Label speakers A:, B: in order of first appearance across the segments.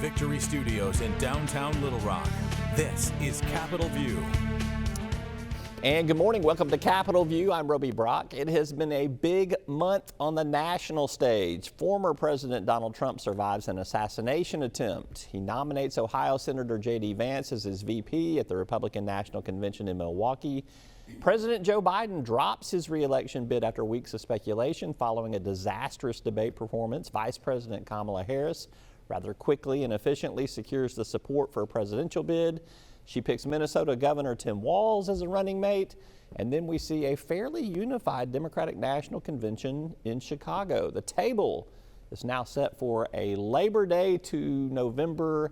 A: Victory Studios in downtown Little Rock, this is Capitol View.
B: And good morning. Welcome to Capitol View. I'm Roby Brock. It has been a big month on the national stage. Former President Donald Trump survives an assassination attempt. He nominates Ohio Senator J.D. Vance as his VP at the Republican National Convention in Milwaukee. President Joe Biden drops his re-election bid after weeks of speculation following a disastrous debate performance. Vice President Kamala Harris rather quickly and efficiently secures the support for a presidential bid. She picks Minnesota Governor Tim Walz as a running mate. And then we see a fairly unified Democratic National Convention in Chicago. The table is now set for a Labor Day to November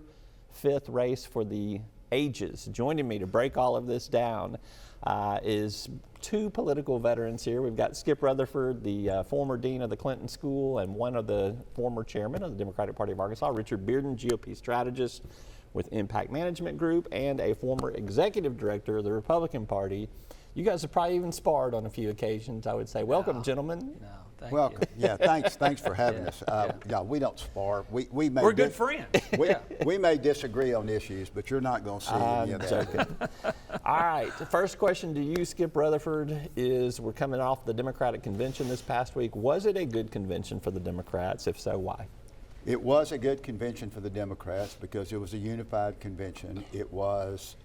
B: 5th race for the ages. Joining me to break all of this down is two political veterans here. We've got Skip Rutherford, the former dean of the Clinton School and one of the former chairman of the Democratic Party of Arkansas, Richard Bearden, GOP strategist with Impact Management Group and a former executive director of the Republican Party. You guys have probably even sparred on a few occasions, I would say. Welcome, gentlemen.
C: No, thank
D: Welcome.
C: you.
D: Yeah, thanks for having us. Yeah, we don't spar.
C: We're good friends.
D: We may disagree on issues, but you're not going to see any of that.
B: Joking. All right, the first question to you, Skip Rutherford, is we're coming off the Democratic Convention this past week. Was it a good convention for the Democrats? If so, why?
D: It was a good convention for the Democrats because it was a unified convention. It was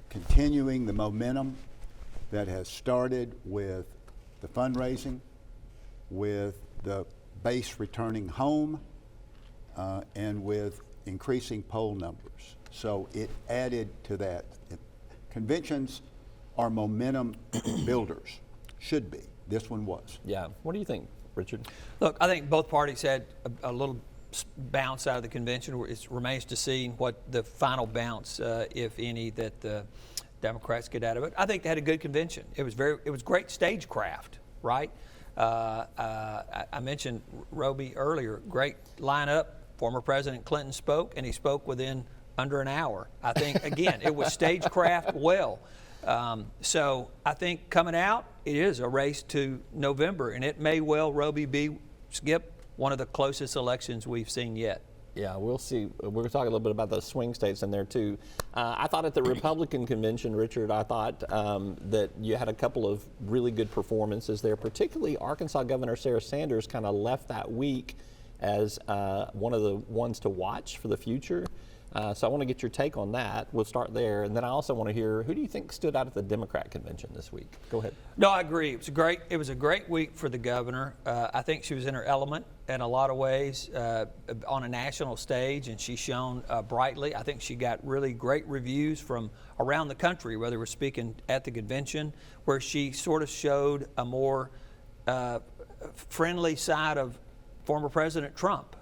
D: continuing the momentum that has started with the fundraising, with the base returning home, and with increasing poll numbers. So it added to that. Conventions are momentum builders, should be. This one was.
B: Yeah. What do you think, Richard?
C: Look, I think both parties had a little bounce out of the convention. It remains to see what the final bounce, if any, that the Democrats get out of it. I think they had a good convention. It was great stagecraft, right? I mentioned Roby earlier. Great lineup. Former President Clinton spoke, and he spoke within under an hour. I think again, it was stagecraft well. So I think coming out, it is a race to November, and it may well, Roby, be, Skip, one of the closest elections we've seen yet.
B: Yeah, we'll see. We're going to talk a little bit about the swing states in there, too. I thought at the Republican convention, Richard, I thought that you had a couple of really good performances there, particularly Arkansas Governor Sarah Sanders kind of left that week as one of the ones to watch for the future. So I want to get your take on that. We'll start there. And then I also want to hear, who do you think stood out at the Democrat convention this week? Go ahead.
C: No, I agree. It was a great week for the governor. I think she was in her element in a lot of ways on a national stage, and she shone brightly. I think she got really great reviews from around the country, whether we're speaking at the convention, where she sort of showed a more friendly side of former President Trump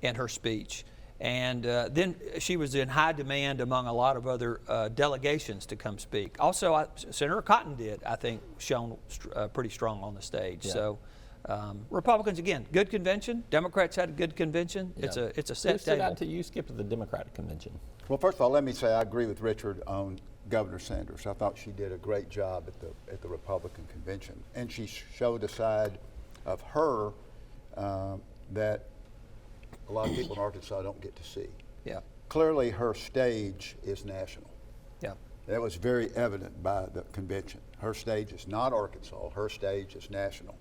C: in her speech. And then she was in high demand among a lot of other delegations to come speak. Also, Senator Cotton did, I think, shone pretty strong on the stage. Yeah. So Republicans, again, good convention. Democrats had a good convention. Yeah. It's a set
B: Who stood
C: table.
B: out to you, Skip, at the Democratic convention?
D: Well, first of all, let me say I agree with Richard on Governor Sanders. I thought she did a great job at the Republican convention, and she showed a side of her that a lot of people in Arkansas don't get to see.
C: Yeah.
D: Clearly, her stage is national.
C: Yeah.
D: That was very evident by the convention. Her stage is not Arkansas. Her stage is national.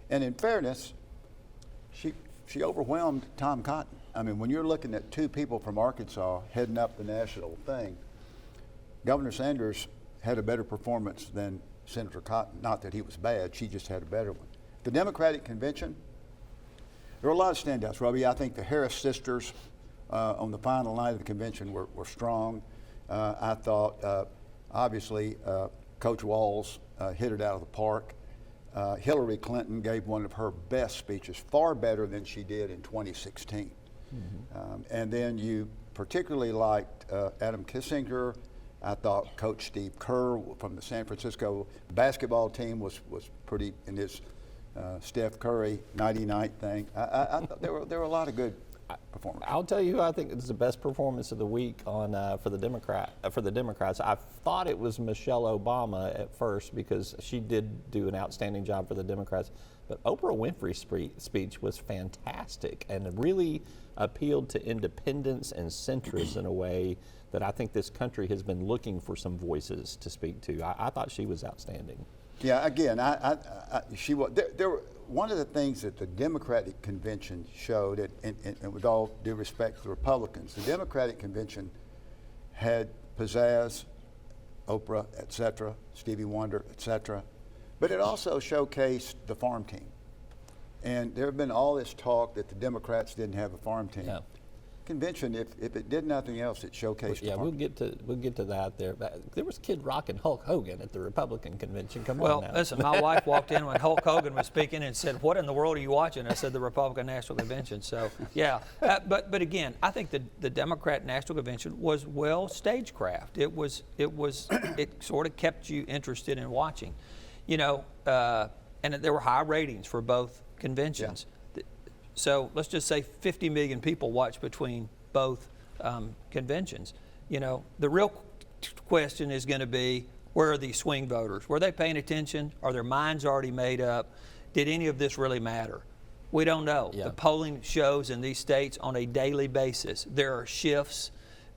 D: And in fairness, she overwhelmed Tom Cotton. I mean, when you're looking at two people from Arkansas heading up the national thing, Governor Sanders had a better performance than Senator Cotton. Not that he was bad, she just had a better one. The Democratic convention, there were a lot of standouts, Robbie. I think the Harris sisters on the final night of the convention were strong. I thought, obviously, Coach Walz hit it out of the park. Hillary Clinton gave one of her best speeches, far better than she did in 2016. Mm-hmm. And then you particularly liked Adam Kissinger. I thought Coach Steve Kerr from the San Francisco basketball team was pretty in his Steph Curry 90-night thing. I thought there were a lot of good performance.
B: I'll tell you who I think is the best performance of the week on for the Democrats. I thought it was Michelle Obama at first because she did do an outstanding job for the Democrats. But Oprah Winfrey's speech was fantastic and really appealed to independents and centrists in a way that I think this country has been looking for some voices to speak to. I thought she was outstanding.
D: Yeah, again, she was. There were, one of the things that the Democratic Convention showed, and with all due respect to the Republicans, the Democratic Convention had pizzazz, Oprah, et cetera, Stevie Wonder, et cetera, but it also showcased the farm team. And there have been all this talk that the Democrats didn't have a farm team.
B: Yeah.
D: Convention, if it did nothing else, it showcased.
B: Yeah, we'll get to that there. There was Kid Rock and Hulk Hogan at the Republican convention. Come on now.
C: Well, listen, my wife walked in when Hulk Hogan was speaking and said, "What in the world are you watching?" I said, "The Republican National Convention." So, yeah, but again, I think the Democrat National Convention was well stagecraft. It sort of kept you interested in watching, and there were high ratings for both conventions. Yeah. So let's just say 50 million people watched between both conventions. The real question is going to be, where are these swing voters? Were they paying attention? Are their minds already made up? Did any of this really matter? We don't know. Yeah. The polling shows in these states on a daily basis. There are shifts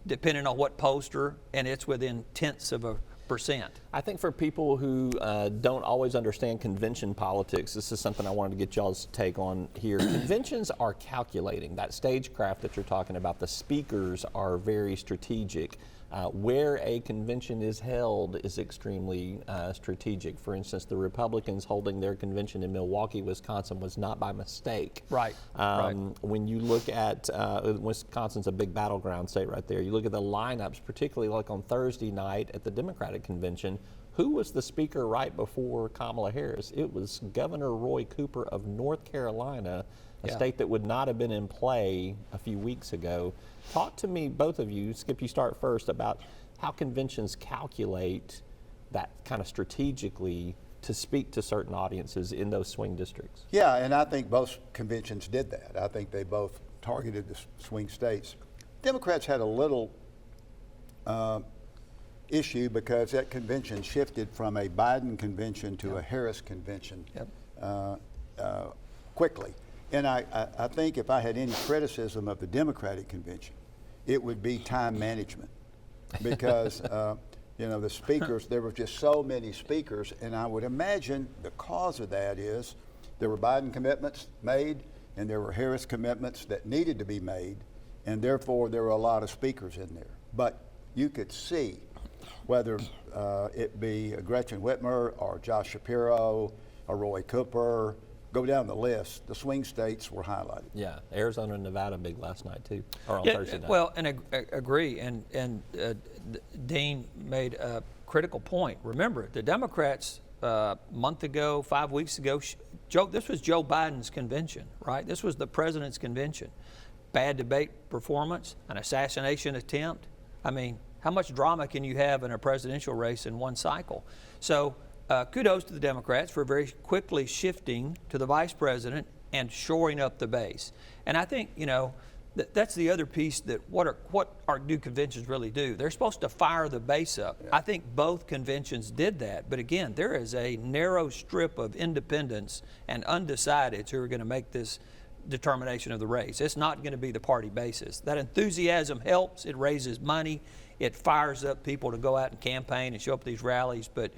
C: depending on what pollster, and it's within tenths of a %.
B: I think for people who don't always understand convention politics, this is something I wanted to get y'all's take on here. Conventions are calculating. That stagecraft that you're talking about, the speakers are very strategic. Where a convention is held is extremely strategic. For instance, the Republicans holding their convention in Milwaukee, Wisconsin was not by mistake.
C: Right.
B: When you look at, Wisconsin's a big battleground state right there. You look at the lineups, particularly like on Thursday night at the Democratic Convention. Who was the speaker right before Kamala Harris? It was Governor Roy Cooper of North Carolina, a state that would not have been in play a few weeks ago. Talk to me, both of you, Skip, you start first, about how conventions calculate that kind of strategically to speak to certain audiences in those swing districts.
D: Yeah, and I think both conventions did that. I think they both targeted the swing states. Democrats had a little issue because that convention shifted from a Biden convention to a Harris convention quickly. And I think if I had any criticism of the Democratic convention, it would be time management because, the speakers, there were just so many speakers, and I would imagine the cause of that is there were Biden commitments made and there were Harris commitments that needed to be made, and therefore there were a lot of speakers in there. But you could see whether it be Gretchen Whitmer or Josh Shapiro or Roy Cooper, go down the list, the swing states were highlighted.
B: Yeah, Arizona and Nevada big last night too, or on Thursday night.
C: Well, and agree, and Dean made a critical point. Remember, the Democrats a month ago, 5 weeks ago, this was Joe Biden's convention, right? This was the president's convention. Bad debate performance, an assassination attempt. I mean, how much drama can you have in a presidential race in one cycle? So kudos to the Democrats for very quickly shifting to the vice president and shoring up the base. And I think, that's the other piece that do conventions really do? They're supposed to fire the base up. Yeah. I think both conventions did that. But again, there is a narrow strip of independents and undecideds who are going to make this determination of the race. It's not going to be the party basis. That enthusiasm helps. It raises money. It fires up people to go out and campaign and show up at these rallies. But,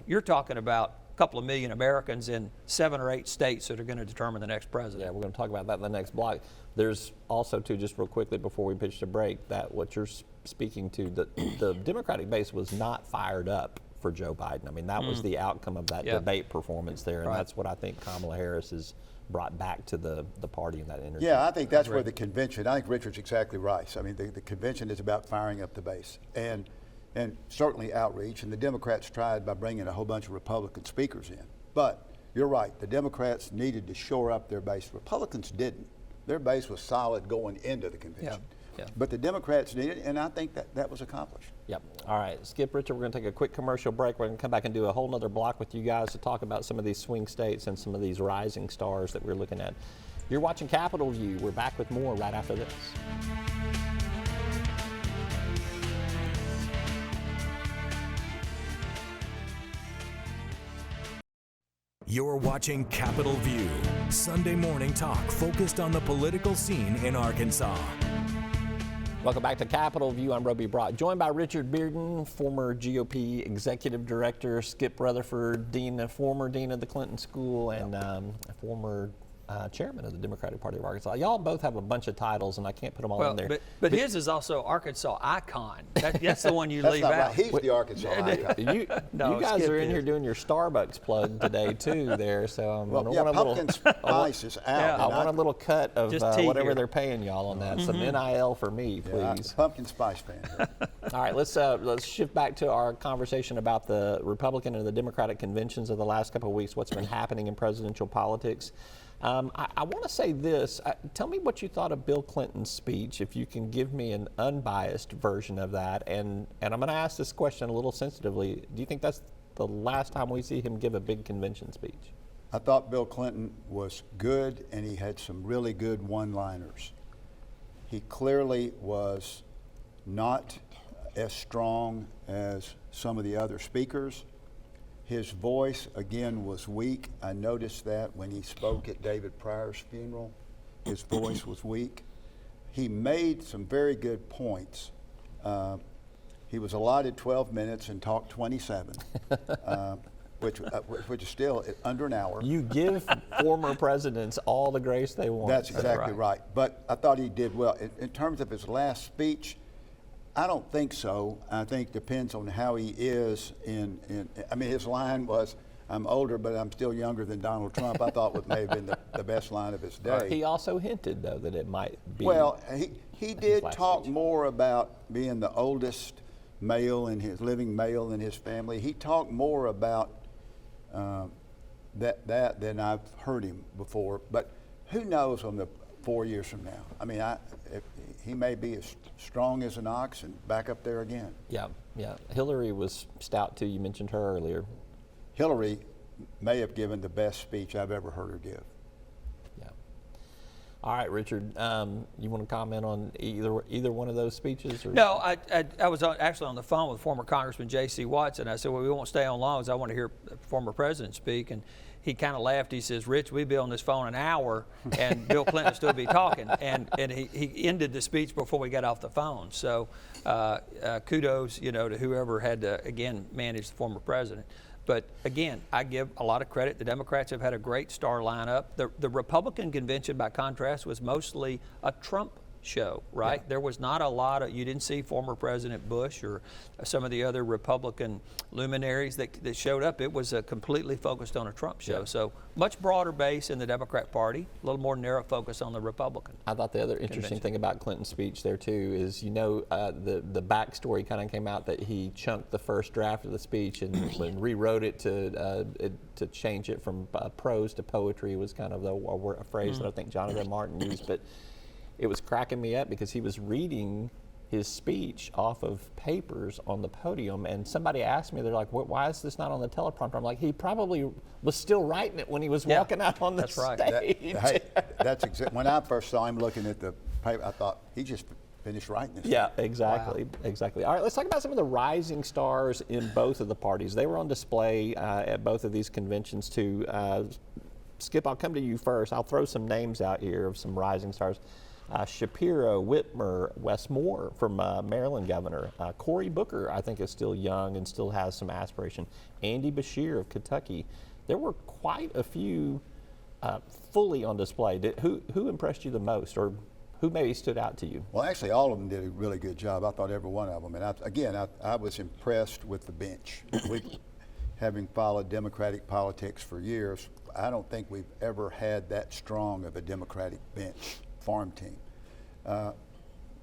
C: you're talking about a couple of million Americans in 7 or 8 states that are going to determine the next president.
B: Yeah, we're going to talk about that in the next block. There's also, too, just real quickly before we pitch to break, that what you're speaking to, the Democratic base was not fired up for Joe Biden. I mean, that was the outcome of that debate performance there, and that's what I think Kamala Harris has brought back to the party in that interview.
D: Yeah, I think that's where the convention, I think Richard's exactly right. I mean, the convention is about firing up the base and certainly outreach, and the Democrats tried by bringing a whole bunch of Republican speakers in. But you're right, the Democrats needed to shore up their base. Republicans didn't. Their base was solid going into the convention. Yeah. But the Democrats needed it, and I think that was accomplished.
B: Yep. All right, Skip, Richard, we're going to take a quick commercial break. We're going to come back and do a whole nother block with you guys to talk about some of these swing states and some of these rising stars that we're looking at. You're watching Capitol View. We're back with more right after this.
A: You're watching Capitol View, Sunday morning talk focused on the political scene in Arkansas.
B: Welcome back to Capitol View. I'm Roby Brock, joined by Richard Bearden, former GOP Executive Director, Skip Rutherford, former Dean of the Clinton School, and former Chairman of the Democratic Party of Arkansas. Y'all both have a bunch of titles, and I can't put them all in there.
C: But his is also Arkansas icon. That's the one you leave
D: not
C: out.
D: right. He's the Arkansas icon.
B: You guys
C: Skip
B: are in
C: is.
B: here doing your Starbucks plug today too. There, so
D: Pumpkin spice is out.
B: I want a little cut of whatever
C: here.
B: they're paying y'all on that. Some NIL for me, please.
D: Pumpkin spice fan.
B: All right, let's shift back to our conversation about the Republican and the Democratic conventions of the last couple of weeks. What's been happening in presidential politics? I want to say this. Tell me what you thought of Bill Clinton's speech, if you can give me an unbiased version of that. And I'm going to ask this question a little sensitively. Do you think that's the last time we see him give a big convention speech?
D: I thought Bill Clinton was good, and he had some really good one-liners. He clearly was not as strong as some of the other speakers. His voice, again, was weak. I noticed that when he spoke at David Pryor's funeral. His voice was weak. He made some very good points. He was allotted 12 minutes and talked 27, which is still under an hour.
B: You give former presidents all the grace they want.
D: That's exactly right. But I thought he did well. In terms of his last speech, I don't think so. I think it depends on how he is I mean, his line was, "I'm older, but I'm still younger than Donald Trump." I thought it may have been the best line of his day.
B: He also hinted, though, that it might be.
D: Well, he did talk
B: speech.
D: more about being the oldest living male in his family. He talked more about that than I've heard him before. But who knows on the 4 years from now? I mean, he may be as strong as an ox and back up there again.
B: Yeah. Hillary was stout, too. You mentioned her earlier.
D: Hillary may have given the best speech I've ever heard her give.
B: Yeah. All right, Richard, you want to comment on either one of those speeches? Or?
C: No, I was actually on the phone with former Congressman J.C. Watson. I said, well, we won't stay on long, because I want to hear the former president speak. And he kind of laughed. He says, Rich, we'd be on this phone an hour, and Bill Clinton would still be talking. And he ended the speech before we got off the phone. So kudos, to whoever had to, again, manage the former president. But again, I give a lot of credit. The Democrats have had a great star lineup. The Republican convention, by contrast, was mostly a Trump show, right? Yeah. There was not a lot of, you didn't see former President Bush or some of the other Republican luminaries that showed up. It was completely focused on a Trump show. Yeah. So much broader base in the Democrat Party, a little more narrow focus on the Republican.
B: I thought the other interesting thing about Clinton's speech there too is, the backstory kind of came out that he chunked the first draft of the speech and rewrote it to change it from prose to poetry was kind of a phrase that I think Jonathan Martin used, but it was cracking me up because he was reading his speech off of papers on the podium, and somebody asked me, they're like, why is this not on the teleprompter? I'm like, he probably was still writing it when he was walking out on the stage.
D: That's exactly. When I first saw him looking at the paper, I thought, he just finished writing this.
B: Yeah, exactly. Wow. Exactly. All right, let's talk about some of the rising stars in both of the parties. They were on display at both of these conventions too. Skip, I'll come to you first. I'll throw some names out here of some rising stars. Shapiro, Whitmer, Wes Moore from Maryland governor. Cory Booker, I think, is still young and still has some aspiration. Andy Beshear of Kentucky. There were quite a few fully on display. Who impressed you the most, or who maybe stood out to you?
D: Well, actually, all of them did a really good job. I thought every one of them. And I was impressed with the bench. Having followed Democratic politics for years, I don't think we've ever had that strong of a Democratic bench. Farm team.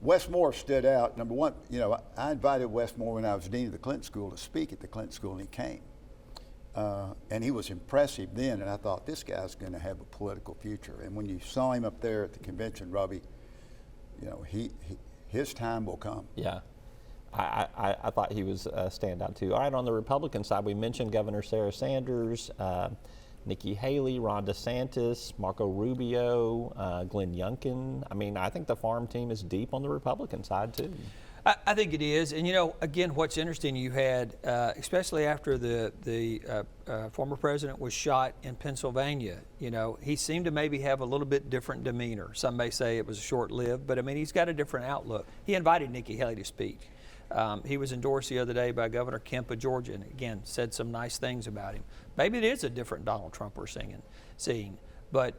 D: Wes Moore stood out. Number one, I invited Wes Moore when I was dean of the Clinton School to speak at the Clinton School, and he came. And he was impressive then, and I thought, this guy's going to have a political future. And when you saw him up there at the convention, Robbie, his time will come.
B: Yeah. I thought he was a standout too. All right, on the Republican side, we mentioned Governor Sarah Sanders. Nikki Haley, Ron DeSantis, Marco Rubio, Glenn Youngkin. I mean, I think the farm team is deep on the Republican side, too.
C: I think it is. And, you know, again, what's interesting, you had, especially after the former president was shot in Pennsylvania, you know, he seemed to maybe have a little bit different demeanor. Some may say it was short-lived, but, I mean, he's got a different outlook. He invited Nikki Haley to speak. He was endorsed the other day by Governor Kemp of Georgia, and again, said some nice things about him. Maybe it is a different Donald Trump we're seeing. But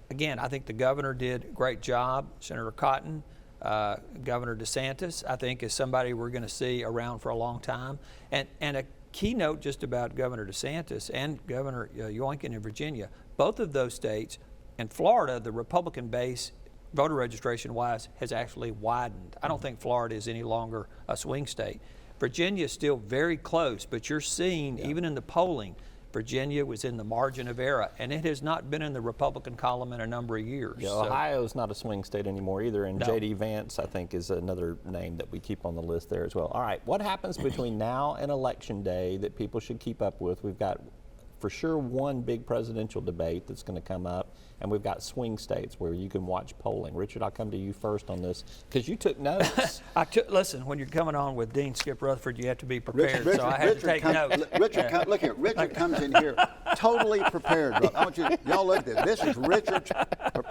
C: again, I think the governor did a great job. Senator Cotton, Governor DeSantis, I think, is somebody we're going to see around for a long time. And a keynote just about Governor DeSantis and Governor Youngkin in Virginia, both of those states, and Florida, the Republican base, voter registration-wise, has actually widened. I don't think Florida is any longer a swing state. Virginia is still very close, but you're seeing, even in the polling, Virginia was in the margin of error, and it has not been in the Republican column in a number of years.
B: Yeah, Ohio's not a swing state anymore either, and
C: No.
B: J.D. Vance, I think, is another name that we keep on the list there as well. All right, what happens between now and Election Day that people should keep up with? We've got, for sure, one big presidential debate that's going to come up, and we've got swing states where you can watch polling. Richard, I'll come to you first on this, because you took notes.
C: Listen, when you're coming on with Dean Skip Rutherford, you have to be prepared, so I had to take notes.
D: Look here, Richard comes in here totally prepared. Bro. I want y'all look at this. This is Richard's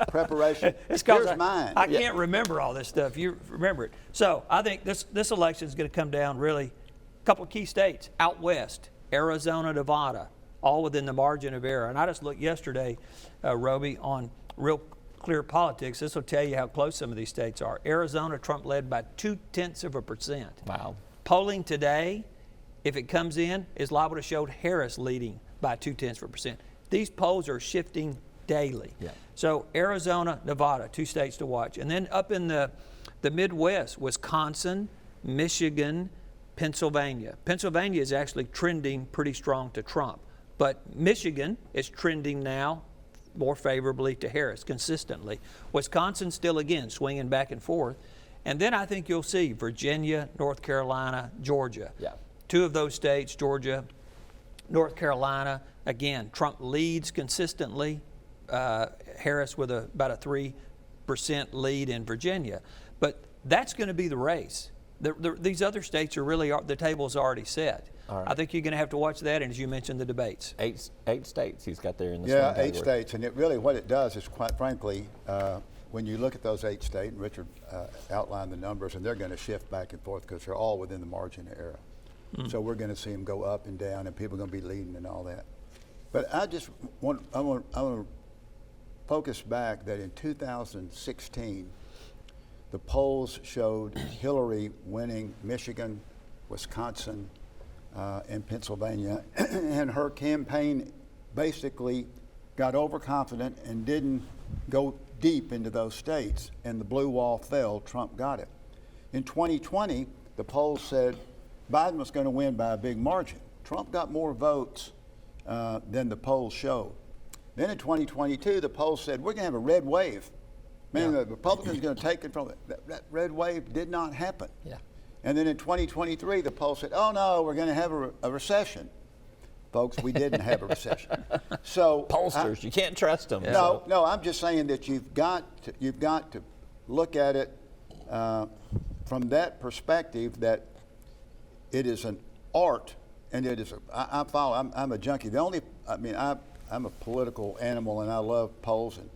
D: preparation.
C: It's 'cause
D: Here's mine.
C: I can't remember all this stuff. You remember it. So I think this election is going to come down really a couple of key states out west, Arizona, Nevada, all within the margin of error. And I just looked yesterday, Roby, on Real Clear Politics. This will tell you how close some of these states are. Arizona, Trump led by 0.2%.
B: Wow.
C: Polling today, if it comes in, is liable to show Harris leading by 0.2%. These polls are shifting daily.
B: Yeah.
C: So Arizona, Nevada, two states to watch. And then up in the Midwest, Wisconsin, Michigan, Pennsylvania. Pennsylvania is actually trending pretty strong to Trump. But Michigan is trending now more favorably to Harris consistently. Wisconsin still, again, swinging back and forth. And then I think you'll see Virginia, North Carolina, Georgia.
B: Yeah.
C: Two of those states, Georgia, North Carolina, again, Trump leads consistently. Harris with about a 3% lead in Virginia. But that's going to be the race. These other states are really, the table's already set.
B: All right.
C: I think you're going to have to watch that, and as you mentioned, the debates.
B: Eight states he's got there in the
D: Yeah,
B: swing
D: 8
B: category.
D: states, and what it does is, quite frankly, when you look at those 8 states, and Richard outlined the numbers, and they're going to shift back and forth because they're all within the margin of error. So we're going to see them go up and down, and people are going to be leading and all that. But I want to focus back that in 2016, the polls showed Hillary winning Michigan, Wisconsin, and Pennsylvania, and her campaign basically got overconfident and didn't go deep into those states, and the blue wall fell. Trump got it. In 2020, the polls said Biden was going to win by a big margin. Trump got more votes than the polls showed. Then in 2022, the polls said we're going to have a red wave. Man, the Republicans are going to take control. That red wave did not happen.
B: Yeah.
D: And then in 2023, the poll said, oh no, we're going to have a recession. Folks, we didn't have a recession. So
B: Pollsters, you can't trust them.
D: No, I'm just saying that you've got to look at it from that perspective, that it is an art, and it is. I'm a junkie. I'm a political animal, and I love polls, and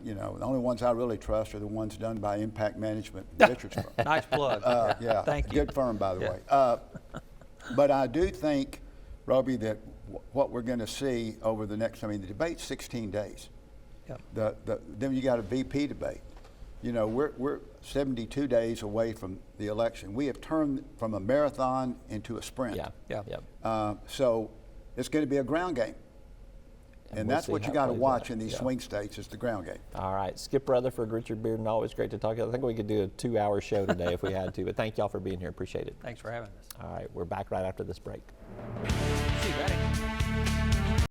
D: the only ones I really trust are the ones done by Impact Management, Richard's firm.
C: Nice plug.
D: Yeah,
C: Thank you.
D: good firm, by the way. But I do think, Roby, that what we're going to see over the next, the debate's 16 days.
C: Yep.
D: Then you got a VP debate. We're 72 days away from the election. We have turned from a marathon into a sprint.
B: Yeah.
D: So it's going to be a ground game. And
B: we'll
D: that's
B: see
D: what
B: how
D: you
B: it
D: got to
B: plays
D: watch
B: out.
D: in these
B: Yeah.
D: swing states, is the ground game.
B: All right, Skip Rutherford, Richard Bearden, always great to talk to you. I think we could do a 2-hour show today if we had to, but thank y'all for being here. Appreciate it.
C: Thanks for having us.
B: All right, we're back right after this break.
C: See you, Betty.